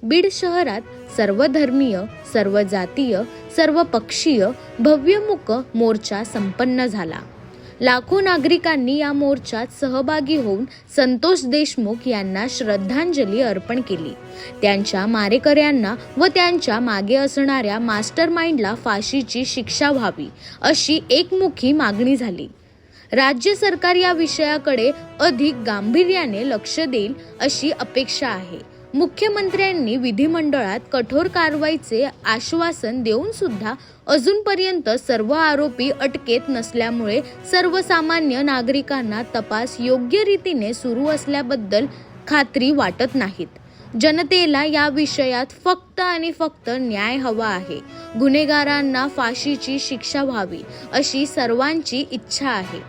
बीड शहरात सर्वधर्मीय, सर्व जातीय, सर्व पक्षीय भव्यमुख मोर्चा संपन्न झाला। लाखो नागरिकांनी या मोर्चात सहभागी होऊन संतोष देशमुख यांना श्रद्धांजली अर्पण केली। त्यांच्या मारेकऱ्यांना व त्यांच्या मागे असणाऱ्या मास्टरमाइंडला फाशीची शिक्षा व्हावी अशी एकमुखी मागणी झाली। राज्य सरकार या विषयाकडे अधिक गांभीर्याने लक्ष देईल अशी अपेक्षा आहे। मुख्यमंत्र्यांनी विधिमंडळात कठोर कारवाईचे आश्वासन देऊन सुद्धा अजूनपर्यंत सर्व आरोपी अटकेत नसल्यामुळे सर्वसामान्य नागरिकांना तपास योग्य रीतीने सुरू असल्याबद्दल खात्री वाटत नाहीत। जनतेला या विषयात फक्त आणि फक्त न्याय हवा आहे। गुन्हेगारांना फाशीची शिक्षा व्हावी अशी सर्वांची इच्छा आहे।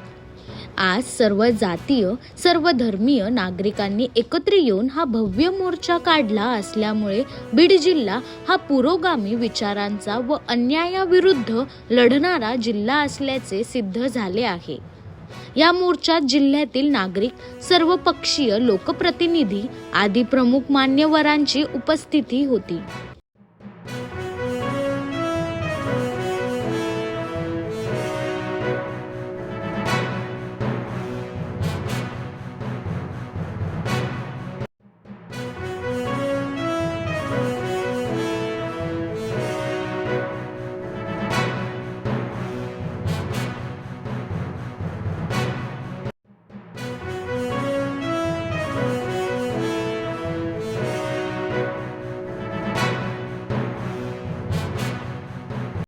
आज सर्व जातीय, सर्व धर्मीय नागरिकांनी एकत्र येऊन हा भव्य मोर्चा काढला असल्यामुळे बीड जिल्हा हा पुरोगामी विचारांचा व अन्यायाविरुद्ध लढणारा जिल्हा असल्याचे सिद्ध झाले आहे। या मोर्चात जिल्ह्यातील नागरिक, सर्वपक्षीय लोकप्रतिनिधी आदी प्रमुख मान्यवरांची उपस्थिती होती।